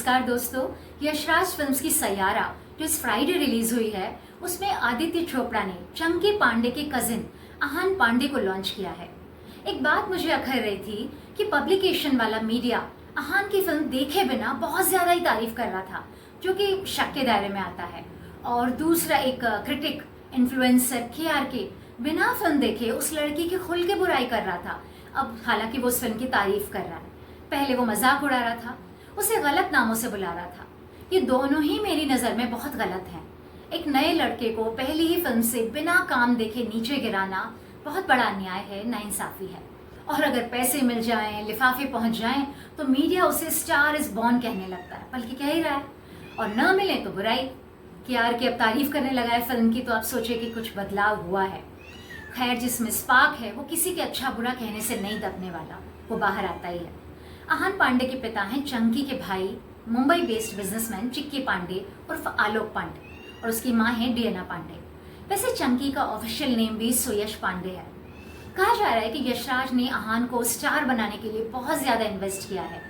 नमस्कार दोस्तों। यशराज फिल्म्स की सैयारा जो इस फ्राइडे रिलीज हुई है उसमें आदित्य चोपड़ा ने चंकी पांडे के कजिन आहान पांडे को लॉन्च किया है। एक बात मुझे अखर रही थी कि पब्लिकेशन वाला मीडिया आहान की फिल्म देखे बिना बहुत ज्यादा ही तारीफ कर रहा था, जो कि शक के दायरे में आता है। और दूसरा एक क्रिटिक इन्फ्लुएंसर के बिना फिल्म देखे उस लड़की की खुल के बुराई कर रहा था। अब हालांकि वो उस फिल्म की तारीफ कर रहा है, पहले वो मजाक उड़ा रहा था, उसे गलत नामों से बुला रहा था। ये दोनों ही मेरी नज़र में बहुत गलत हैं। एक नए लड़के को पहली ही फिल्म से बिना काम देखे नीचे गिराना बहुत बड़ा अन्याय है, नाइंसाफी है। और अगर पैसे मिल जाएं, लिफाफे पहुंच जाएं, तो मीडिया उसे स्टार इज बॉर्न कहने लगता है, बल्कि कह ही रहा है। और न मिले तो बुराई कि अब तारीफ करने लगा है फिल्म की, तो आप सोचे कि कुछ बदलाव हुआ है। खैर, जिसमें स्पार्क है वो किसी के अच्छा बुरा कहने से नहीं दबने वाला, वो बाहर आता ही है। आहान पांडे के पिता हैं चंकी के भाई, मुंबई बेस्ड बिजनेसमैन चिक्की पांडे उर्फ आलोक पांडे, और उसकी मां है डियना पांडे। वैसे चंकी का ऑफिशियल नेम भी सुयश पांडे है। कहा जा रहा है कि यशराज ने आहान को स्टार बनाने के लिए बहुत ज्यादा इन्वेस्ट किया है।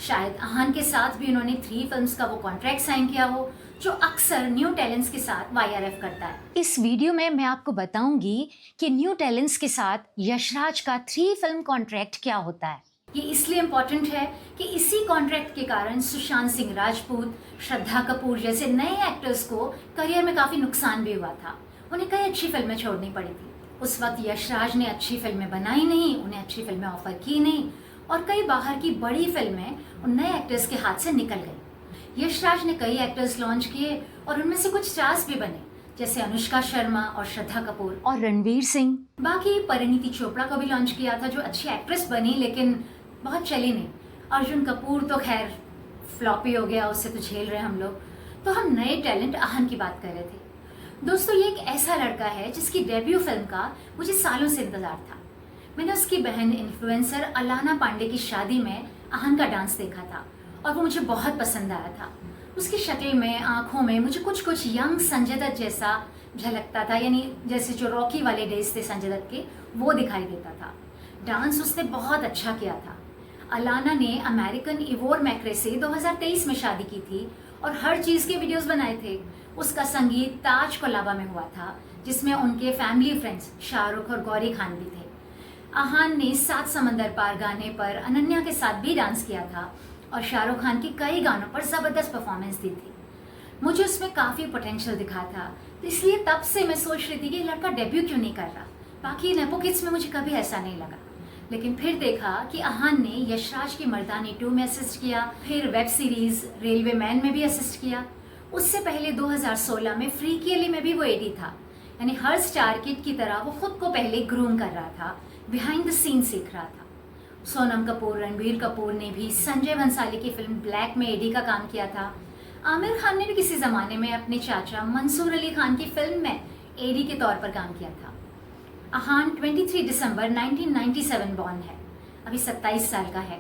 शायद आहान के साथ भी उन्होंने 3 फिल्म्स का वो कॉन्ट्रैक्ट साइन किया हो, जो अक्सर न्यू टैलेंट्स के साथ YRF करता है। इस वीडियो में मैं आपको बताऊंगी कि न्यू टैलेंट्स के साथ यशराज का 3 फिल्म कॉन्ट्रैक्ट क्या होता है। ये इसलिए इम्पोर्टेंट है कि इसी कॉन्ट्रैक्ट के कारण सुशांत सिंह राजपूत, श्रद्धा कपूर जैसे नए एक्टर्स को करियर में काफी नुकसान भी हुआ था। उन्हें कई अच्छी फिल्में छोड़नी पड़ी थी। उस वक्त यशराज ने अच्छी फिल्में बनाई नहीं, उन्हें अच्छी फिल्में ऑफर की नहीं, और कई बाहर की बड़ी फिल्में उन नए एक्टर्स के हाथ से निकल गई। यशराज ने कई एक्टर्स लॉन्च किए और उनमें से कुछ स्टार्स भी बने, जैसे अनुष्का शर्मा और श्रद्धा कपूर और रणवीर सिंह। बाकी परिणीति चोपड़ा को भी लॉन्च किया था, जो अच्छी एक्ट्रेस बनी लेकिन बहुत चली नहीं। अर्जुन कपूर तो खैर फ्लॉपी हो गया, उससे तो झेल रहे हम लोग। तो हम नए टैलेंट आहान की बात कर रहे थे। दोस्तों, ये एक ऐसा लड़का है जिसकी डेब्यू फिल्म का मुझे सालों से इंतजार था। मैंने उसकी बहन इन्फ्लुएंसर अलाना पांडे की शादी में आहान का डांस देखा था और वो मुझे बहुत पसंद आया था। उसकी शक्ल में, आंखों में मुझे कुछ यंग संजय दत्त जैसा झलकता था, यानी जैसे जो रॉकी वाले डेज थे संजय दत्त के, वो दिखाई देता था। डांस उसने बहुत अच्छा किया था। अलाना ने अमेरिकन इवोर मैक्रे से 2023 में शादी की थी और हर चीज के वीडियोस बनाए थे। उसका संगीत ताज कोलाबा में हुआ था, जिसमें उनके फैमिली फ्रेंड्स शाहरुख और गौरी खान भी थे। आहान ने 7 समंदर पार गाने पर अनन्या के साथ भी डांस किया था और शाहरुख खान के कई गानों पर जबरदस्त परफॉर्मेंस दी थी। मुझे उसमें काफी पोटेंशियल दिखा था, तो इसलिए तब से मैं सोच रही थी कि लड़का डेब्यू क्यों नहीं कर रहा। बाकी नेपो किड्स में मुझे कभी ऐसा नहीं लगा, लेकिन फिर देखा कि आहान ने यशराज की मर्दानी 2 में असिस्ट किया, फिर वेब सीरीज रेलवे मैन में भी असिस्ट किया। उससे पहले 2016 में फ्री केली में भी वो एडी था। यानी हर स्टार किड की तरह वो खुद को पहले ग्रूम कर रहा था, बिहाइंड द सीन सीख रहा था। सोनम कपूर, रणबीर कपूर ने भी संजय भंसाली की फिल्म ब्लैक में एडी का काम किया था। आमिर खान ने भी किसी जमाने में अपने चाचा मंसूर अली खान की फिल्म में एडी के तौर पर काम किया था। आहान 23 दिसंबर 1997 बॉर्न है, अभी 27 साल का है।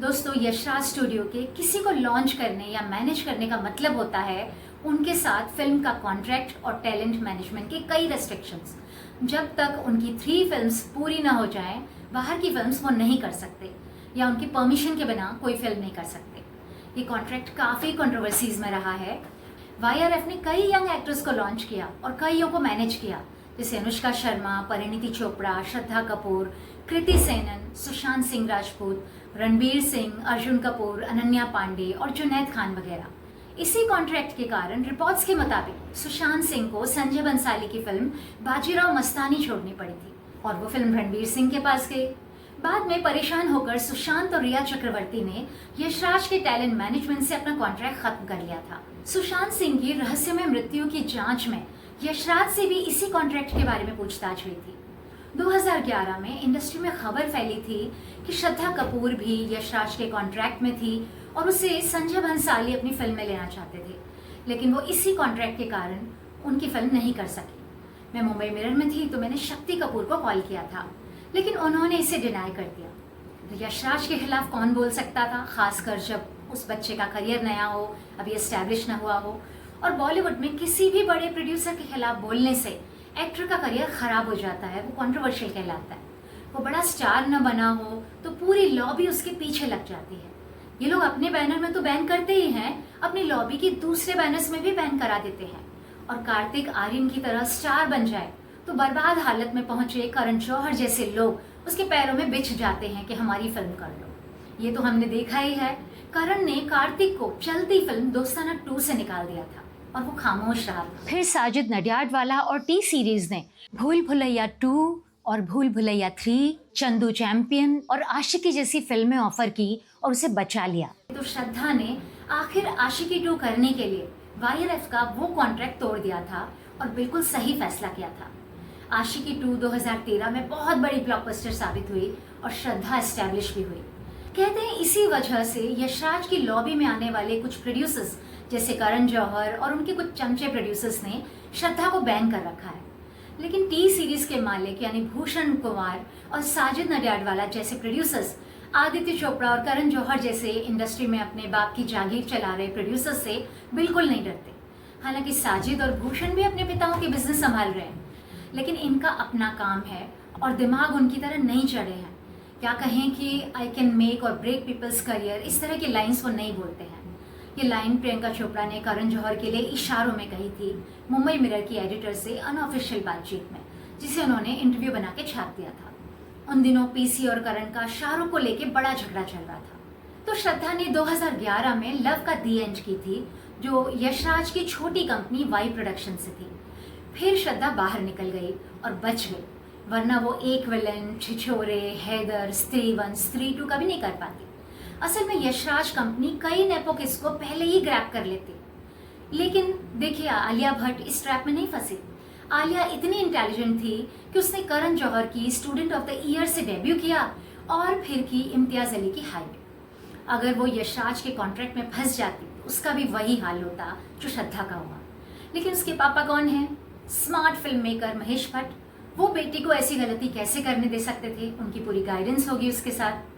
दोस्तों, यशराज स्टूडियो के किसी को लॉन्च करने या मैनेज करने का मतलब होता है उनके साथ फिल्म का कॉन्ट्रैक्ट और टैलेंट मैनेजमेंट के कई रेस्ट्रिक्शंस। जब तक उनकी 3 फिल्म्स पूरी ना हो जाएं, बाहर की फिल्म्स वो नहीं कर सकते, या उनकी परमिशन के बिना कोई फिल्म नहीं कर सकते। ये कॉन्ट्रैक्ट काफ़ी कंट्रोवर्सीज में रहा है। YRF ने कई यंग एक्टर्स को लॉन्च किया और कईयों को मैनेज किया, जैसे अनुष्का शर्मा, परिणीति चोपड़ा, श्रद्धा कपूर, कृति सेनन, सुशांत सिंह राजपूत, रणबीर सिंह, अर्जुन कपूर, अनन्या पांडे और जुनैद खान वगैरह। इसी कॉन्ट्रैक्ट के कारण रिपोर्ट्स के मुताबिक सुशांत सिंह को संजय बंसाली की फिल्म बाजीराव मस्तानी छोड़नी पड़ी थी और वो फिल्म रणबीर सिंह के पास गई। बाद में परेशान होकर सुशांत और रिया चक्रवर्ती ने यशराज के टैलेंट मैनेजमेंट से अपना कॉन्ट्रैक्ट खत्म कर लिया था। सुशांत सिंह की रहस्यमय मृत्यु की जांच में यशराज से भी इसी कॉन्ट्रैक्ट के बारे में पूछताछ हुई थी। 2011 में इंडस्ट्री में खबर फैली थी कि श्रद्धा कपूर भी यशराज के कॉन्ट्रैक्ट में थी और उसे संजय भंसाली अपनी फिल्म में लेना चाहते थे, लेकिन वो इसी कॉन्ट्रैक्ट के कारण उनकी फिल्म नहीं कर सकी। मैं मुंबई मिरर में थी तो मैंने शक्ति कपूर को कॉल किया था, लेकिन उन्होंने इसे डिनाई कर दिया। तो यशराज के खिलाफ कौन बोल सकता था, खासकर जब उस बच्चे का करियर नया हो, अभी एस्टैब्लिश न हुआ हो। और बॉलीवुड में किसी भी बड़े प्रोड्यूसर के खिलाफ बोलने से एक्टर का करियर खराब हो जाता है, वो कंट्रोवर्शियल कहलाता है। वो बड़ा स्टार न बना हो तो पूरी लॉबी उसके पीछे लग जाती है। ये लोग अपने बैनर में तो बैन करते ही हैं, अपने लॉबी के दूसरे बैनर्स में भी बैन करा देते हैं। और कार्तिक आर्यन की तरह स्टार बन जाए तो बर्बाद हालत में पहुंचे करण जौहर जैसे लोग उसके पैरों में बिछ जाते हैं कि हमारी फिल्म कर लो। ये तो हमने देखा ही है। करण ने कार्तिक को चलती फिल्म दोस्ताना 2 से निकाल दिया था और वो खामोश रहा। फिर साजिद नडियाडवाला और टी सीरीज ने भूल भुलैया 2 और भूल भुलैया 3, चंदू चैंपियन और आशिकी जैसी फिल्में ऑफर की और उसे बचा लिया। तो श्रद्धा ने आखिर आशिकी 2 करने के लिए YRF का वो कॉन्ट्रैक्ट तोड़ दिया था और बिल्कुल सही फैसला किया था। आशिकी 2 2013 में बहुत बड़ी ब्लॉकबस्टर साबित हुई और श्रद्धा एस्टैब्लिश भी हुई। कहते हैं इसी वजह से यशराज की लॉबी में आने वाले कुछ प्रोड्यूसर्स जैसे करण जौहर और उनके कुछ चमचे प्रोड्यूसर्स ने श्रद्धा को बैन कर रखा है। लेकिन टी सीरीज के मालिक यानी भूषण कुमार और साजिद नडियाडवाला जैसे प्रोड्यूसर्स आदित्य चोपड़ा और करण जौहर जैसे इंडस्ट्री में अपने बाप की जागीर चला रहे प्रोड्यूसर्स से बिल्कुल नहीं डरते। हालांकि साजिद और भूषण भी अपने पिताओं के बिजनेस संभाल रहे हैं, लेकिन इनका अपना काम है और दिमाग उनकी तरह नहीं चढ़े हैं। क्या कहें कि आई कैन मेक और ब्रेक पीपल्स करियर, इस तरह की लाइंस वो नहीं बोलते हैं। ये लाइन प्रियंका चोपड़ा ने करण जौहर के लिए इशारों में कही थी मुंबई मिरर की एडिटर से अनऑफिशियल बातचीत में, जिसे उन्होंने इंटरव्यू बना के छाप दिया था। उन दिनों पीसी और करण का शाहरुख को लेके बड़ा झगड़ा चल रहा था। तो श्रद्धा ने 2011 में लव का दी एंड की थी, जो यशराज की छोटी कंपनी वाई प्रोडक्शन से थी। फिर श्रद्धा बाहर निकल गई और बच गई, वरना वो एक विलन, छिछोरे, हैदर, स्त्री 1, स्त्री 2 कभी नहीं कर पाती। असल में यशराज कंपनी कई नेपोकिस को पहले ही ग्रैब कर लेती। लेकिन देखिए, आलिया भट्ट इस ट्रैप में नहीं फंसी। आलिया इतनी इंटेलिजेंट थी कि उसने करण जौहर की स्टूडेंट ऑफ द ईयर से डेब्यू किया और फिर की इम्तियाज अली की हाइट। अगर वो यशराज के कॉन्ट्रैक्ट में फंस जाती तो उसका भी वही हाल होता जो श्रद्धा का हुआ। लेकिन उसके पापा कौन हैं? Smart film maker Mahesh Bhatt. वो बेटी को ऐसी गलती कैसे करने दे सकते थे? उनकी पूरी गाइडेंस होगी उसके साथ।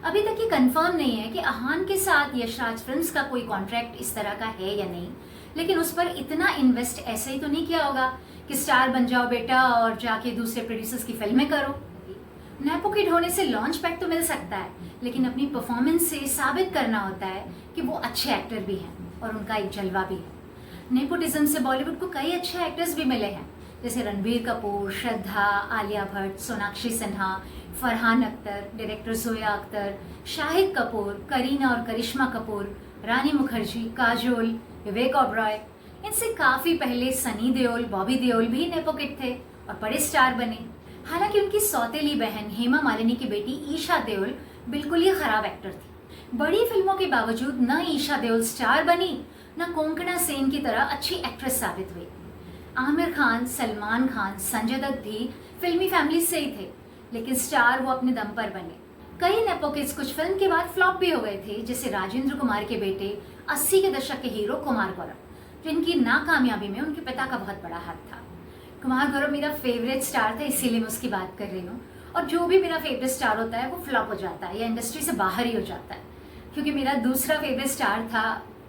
अभी तक ये कंफर्म नहीं है कि आहान के साथ यशराज फिल्म्स का कोई कॉन्ट्रैक्ट इस तरह का है या नहीं, लेकिन उस पर इतना इन्वेस्ट ऐसे ही तो नहीं किया होगा कि स्टार बन जाओ बेटा और जाके दूसरे प्रोड्यूसर्स की फिल्में करो। नेपो किड होने से लॉन्च पैड तो मिल सकता है, लेकिन अपनी परफॉर्मेंस से साबित करना होता है कि वो अच्छे एक्टर भी हैं और उनका एक जलवा भी है। नेपोटिज्म से बॉलीवुड को कई अच्छे एक्टर्स भी मिले हैं, जैसे रणबीर कपूर, श्रद्धा, आलिया भट्ट, सोनाक्षी सिन्हा, फरहान अख्तर, डायरेक्टर जोया अख्तर, शाहिद कपूर, करीना और करिश्मा कपूर, रानी मुखर्जी, काजोल, विवेक ओबरॉय। इनसे काफी पहले सनी देओल, बॉबी देओल भी नेपो किड थे और बड़े स्टार बने। हालांकि उनकी सौतेली बहन हेमा मालिनी की बेटी ईशा देओल बिल्कुल ही खराब एक्टर थी। बड़ी फिल्मों के बावजूद न ईशा देओल स्टार बनी, न कोंकणा सेन की तरह अच्छी एक्ट्रेस साबित हुई। आमिर खान, सलमान खान, संजय दत्त भी फिल्मी फैमिली से ही थे, लेकिन स्टार वो अपने दम पर बने। कई नेपो किड्स कुछ फिल्म के बाद फ्लॉप भी हो गए थे, जैसे राजेंद्र कुमार के बेटे 80 के दशक के हीरो कुमार गौरव, जिनकी नाकामयाबी में उनके पिता का बहुत बड़ा हाथ था। कुमार गौरव मेरा फेवरेट स्टार था, इसीलिए मैं उसकी बात कर रही हूँ। और जो भी मेरा फेवरेट स्टार होता है वो फ्लॉप हो जाता है या इंडस्ट्री से बाहर ही हो जाता है, क्योंकि मेरा दूसरा फेवरेट स्टार था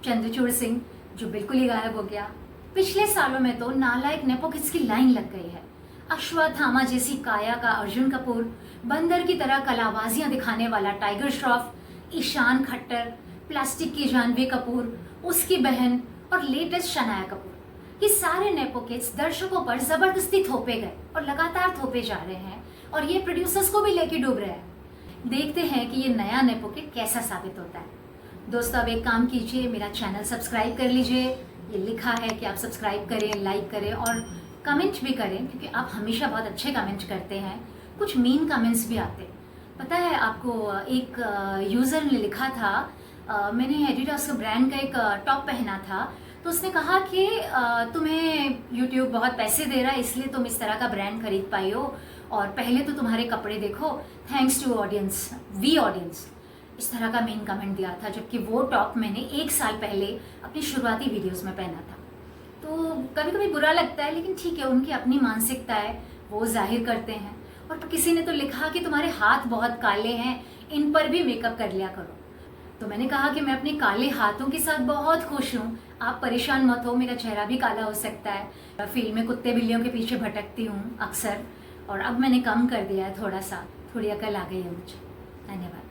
चंद्रचूड़ सिंह, जो बिल्कुल ही गायब हो गया। पिछले सालों में तो नालायक नेपो किड्स की लाइन लग गई है। अश्वत्थामा जैसी काया का अर्जुन कपूर, बंदर की तरह कलाबाजियां दिखाने वाला टाइगर श्रॉफ, ईशान खट्टर, प्लास्टिक की जानवी कपूर, उसकी बहन और लेटेस्ट शनाया कपूर। ये सारे नेपो किड्स दर्शकों पर जबरदस्ती थोपे गए और लगातार थोपे जा रहे हैं और ये प्रोड्यूसर्स को भी लेके डूब रहे हैं। देखते हैं कि ये नया नेपो किड कैसा साबित होता है। दोस्तों, अब एक काम कीजिए, मेरा चैनल सब्सक्राइब कर लीजिए। ये लिखा है कि आप सब्सक्राइब करें, लाइक करें और कमेंट भी करें, क्योंकि आप हमेशा बहुत अच्छे कमेंट करते हैं। कुछ मीन कमेंट्स भी आते हैं। पता है आपको, एक यूज़र ने लिखा था, मैंने एडिडास का ब्रांड का एक टॉप पहना था, तो उसने कहा कि तुम्हें यूट्यूब बहुत पैसे दे रहा है, इसलिए तुम इस तरह का ब्रांड खरीद पाई हो, और पहले तो तुम्हारे कपड़े देखो, thanks to audience, we audience. इस तरह का मेन कमेंट दिया था, जबकि वो टॉप मैंने 1 साल पहले अपनी शुरुआती वीडियोस में पहना था। तो कभी कभी बुरा लगता है, लेकिन ठीक है, उनकी अपनी मानसिकता है, वो जाहिर करते हैं। और तो किसी ने तो लिखा कि तुम्हारे हाथ बहुत काले हैं, इन पर भी मेकअप कर लिया करो। तो मैंने कहा कि मैं अपने काले हाथों के साथ बहुत खुश हूँ, आप परेशान मत हो, मेरा चेहरा भी काला हो सकता है। फील्ड में कुत्ते बिल्लियों के पीछे भटकती हूँ अक्सर, और अब मैंने कम कर दिया है थोड़ा सा, थोड़ी अकल आ गई है मुझे। धन्यवाद।